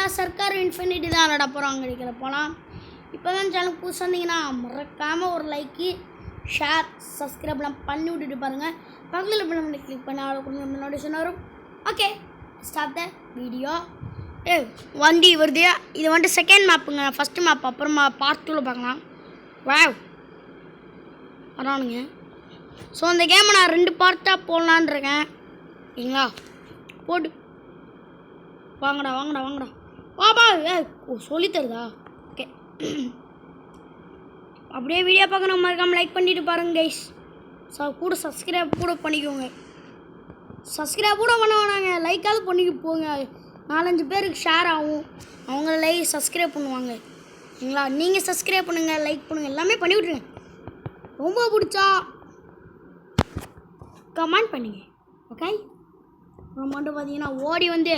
பார்த்தீங்கன்னா சர்க்கார் இன்ஃபினிட்டி தான் நட போகிறோம். அங்கே இருக்கிற போகலாம். இப்போ தான் சேனல் புதுசாக இருந்தீங்கன்னா மறக்காமல் ஒரு லைக்கு ஷேர் சப்ஸ்கிரைப்லாம் பண்ணி விட்டுட்டு பாருங்கள். பக்கத்தில் பண்ணி கிளிக் பண்ண நோட்டிஃபிகேஷன் வரும். Okay, start the video. வண்டி வருது. இது வந்துட்டு செகண்ட் மேப்புங்க. ஃபஸ்ட்டு மேப் அப்புறமா பார்ட் 2ல் பார்க்கலாம். வாவ் வரானுங்க. ஸோ அந்த கேமை நான் 2 பார்ட்டாக போடலான் இருக்கேன். சரிங்களா? போடு வாங்கடா வாங்கடா வாங்கடா வாப்பா. சொல்லித்தருதா? ஓகே, அப்படியே வீடியோ பார்க்கணும். மறக்காமல் லைக் பண்ணிட்டு பாருங்க கைஸ். கூட சப்ஸ்கிரைப் கூட பண்ணிக்கோங்க. சப்ஸ்கிரைப் கூட பண்ண வேணாங்க, லைக்காவது பண்ணிக்க போங்க. 4-5 பேருக்கு ஷேர் ஆகும். அவங்க லைக் சப்ஸ்கிரைப் பண்ணுவாங்க. சரிங்களா? நீங்கள் சப்ஸ்கிரைப் பண்ணுங்கள், லைக் பண்ணுங்கள், எல்லாமே பண்ணி விட்ருங்க. ரொம்ப பிடிச்சா கமெண்ட் பண்ணுங்க. ஓகே, அப்புறம் மட்டும் பார்த்தீங்கன்னா ஓடி வந்து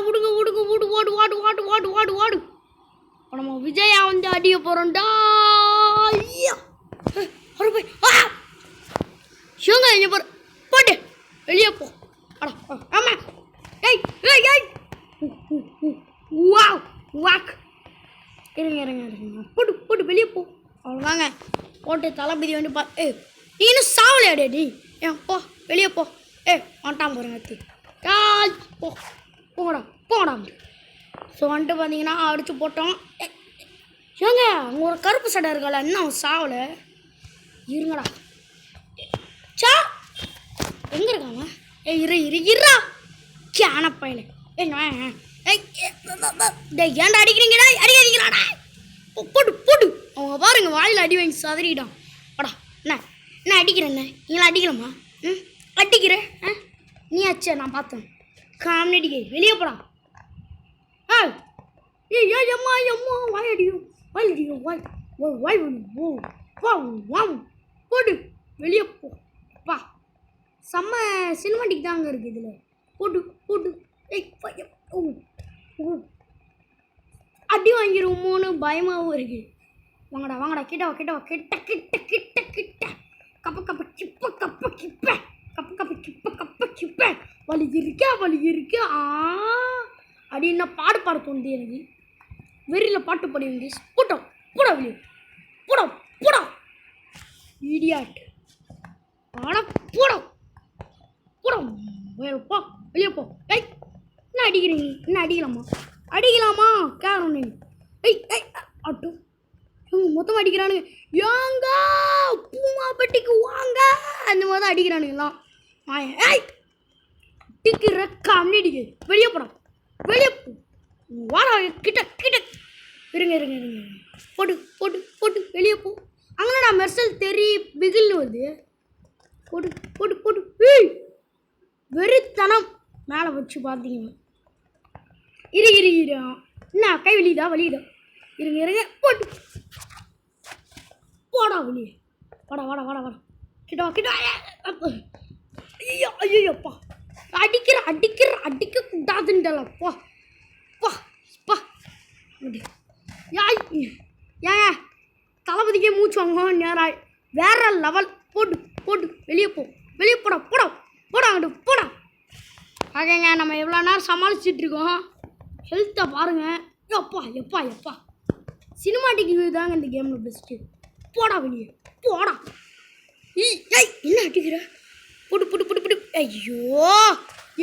விடுங்க விடுங்க விடு ஓடு ஓடு ஓடு ஓடு ஓடு ஓடு. இப்போ நம்ம விஜயா வந்து அடிக்க போகிறோம்டா. ஐயா போய் ஷோங்க இங்கே போகிற போட்டு வெளியே போ. ஆமாம். ஏய் ஏய் ஏய் வாவ் வாக். இருங்க இருங்க இருங்க. போட்டு போட்டு வெளியே போ. அவ்வளோதாங்க. போட்டு தளபதி வந்து நீ இன்னும் சாவலையாடே நீ. போ வெளியே போ. வந்துட்டான் போகிறேன். போ போங்கடா போங்கடா. ஸோ வந்துட்டு பார்த்தீங்கன்னா அடித்து போட்டோம். ஏங்க அங்கே ஒரு கருப்பு சட்டை இருக்கல, இன்னும் அவன் சாவலை. இருங்கடா. சா எங்கே இருக்காங்க? இரு இரு இருறா கேன பையனு. ஏன்டா அடிக்கிறீங்கடா? அடிக்கிறீங்களாடா? போட்டு போட்டு. அவங்க பாருங்க வாயில் அடி வாங்கி சதறிட்டான். வாடா என்ன என்ன அடிக்கிறேன்? என்ன நீங்களா அடிக்கலாமா? அடிக்கிறேன். நீ ஆச்சே நான் பார்த்தேன். காமெடி வெளியே போடா. ஏய் எம்மா எம்மா வாய் அடிக்கும் வாய் அடிக்கும் வாய் வாய் வா வா போடு வெளியே போ. வா செம்ம சினிமாட்டிக் தாங்க இருக்குது இதில். போட்டு போட்டு. அடி வாங்கிடுவோமோன்னு பயமாகவும் இருக்குது. வாங்கடா வாங்கடா கிட்ட கிட்ட கிட்ட கிட்ட கிட்ட கிட்ட. கப்ப கப்ப கிப்ப கப்ப கிப்ப கப்ப கப்ப கிப்ப கப்ப கிப்ப. வலி இருக்கா வலி இருக்கா. அப்படி என்ன பாடு பாட தோணுது எனக்கு. வெறியில் பாட்டு பாடுவீங்க. போட்டோம் போடா வெளியே போடா போடா இடியாட். ஆனா போடா போடா போ வெளியே போ. என்ன அடிக்கிறீங்க? என்ன அடிக்கலாமா? அடிக்கலாமா? கேரம் நீ. அட்டு மொத்தமாக அடிக்கிறானுங்க. ஏங்க பூமாப்பட்டிக்கு வாங்க அந்த மாதிரி தான் அடிக்கிறானுங்களாம். டிக்கிற காமெடி அடிக்குது. வெளியே போடா வெளியே போ. வாடா கிட்ட கிட்ட. இருங்க இருங்க இருங்க. போட்டு போட்டு போட்டு வெளியே போ. அங்கேடா மெர்சல் தெரி பிகில்னு வருது. போட்டு போட்டு போட்டு. வெறித்தனம் மேலே வச்சு பார்த்தீங்கன்னா இரு இரு இரு. என்ன கை வெளியுதா? வலியுதா? இருங்க இருங்க. போட்டு போடா வெளியே. வாடா வாடா வாடா வாடா கிட்ட கிட்ட. ஐயோ ஐயோப்பா. அடிக்கிற அடிக்கிற அடிக்க கூடாதுன்றப்பா. பா பா ஏங்க தளபதிக்கே மூச்சு வாங்க நேராக வேற லெவல். போட்டு போட்டு வெளியே போ வெளியே போடா போடா போடா அங்கிட்டு போடா. ஆகேங்க நம்ம எவ்வளோ நேரம் சமாளிச்சிட்ருக்கோம். ஹெல்த்தை பாருங்கள். எப்பா எப்பா எப்பா சினிமாட்டிக் வியூ தாங்க இந்த கேமில் பெஸ்ட்டு. போடா வெளியே போடா. ஏய் என்ன அடிக்கிற? புடு புடு புடு புடு. ஐயோ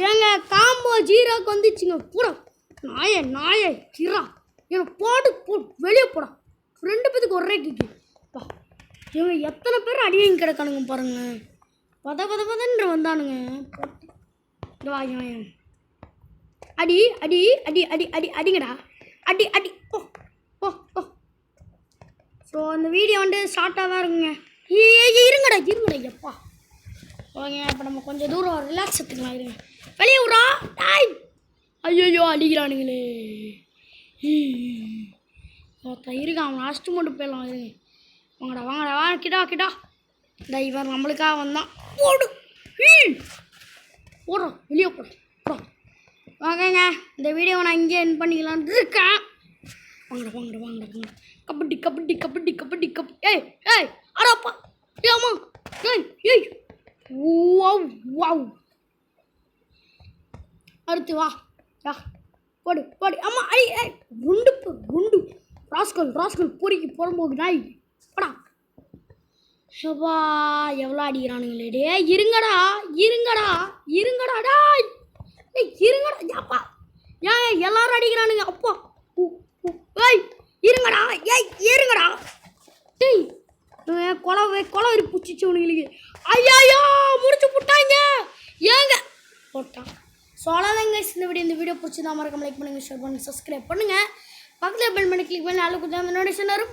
ஏங்க காம்போ 0க்கு வந்துச்சுங்க. போடா நாய நாய கிரா. ஏங்க போடு போ வெளியே போடா. 2 பேத்துக்கு ஒரே கிக்கு. பா இவங்க எத்தனை பேர் அடி வாங்கி கிடக்கானுங்க பாருங்க. பதன்னு வந்தானுங்க. வாங்க அடி அடி அடி அடி அடி அடிங்கடா அடி அடி. ஓ ஓ ஓ. ஸோ அந்த வீடியோ வந்து ஷார்ட்டாக தான் இருக்குங்க. இருங்கடா இருங்கடா எப்பா. ஓகே, இப்போ நம்ம கொஞ்சம் தூரம் ரிலாக்ஸ் எடுத்துக்கலாம். இருங்க வெளியே விட்றா. டாய் ஐயோ அடிக்கிறானுங்களே. ஒருத்தன் இருக்கான், அவன் அடிச்சுட்டு மட்டும் போயிடலாம். இருங்க வாங்கடா வாங்கடா வா கிட்டா கிட்டா. இந்த இவன் நம்மளுக்காக வந்தான். போடு போடுறோம் வெளியே போடுறோம் போடுறோம். ஓகேங்க, இந்த வீடியோவை நான் இங்கே என் பண்ணிக்கலான்னு இருக்கேன். வாங்கடா வாங்கடா வாங்கடா வாங்கடா. கபடி கபடி கபடி கபடி கபடி. ஏய் அடாப்பா. ஏமா ஏய் வாவ் வாவ். அடுத்து வா யா போடு போடு அம்மா ஐ ஐ குண்டு ராஸ்கல் பொறிக்கு புறம்போக்கு நாய் போடா ஷபா எவ்வளோ அடிக்கிறானுங்களே டே இருங்கடா டாய் ஏய் இருங்கடா அப்பா ஏன் எல்லாரும் அடிக்கிறானுங்க அப்பா ஏய் இருங்கடா டேய் கொலை புச்சிச்சு உனங்களுக்கு ஐயா முடிச்சு போட்டாங்க ஏங்க போட்டான் சொல்லாதங்க இந்த வீடியோ பிடிச்சிருந்தா மறக்காம லைக் பண்ணுங்கள் ஷேர் பண்ணுங்கள் சப்ஸ்கிரைப் பண்ணுங்கள் பக்கத்தில் பெல் பண்ணி கிளிக் பண்ணி நாலு கொஞ்சம் நோட்டிஃபிகேஷன் வரும்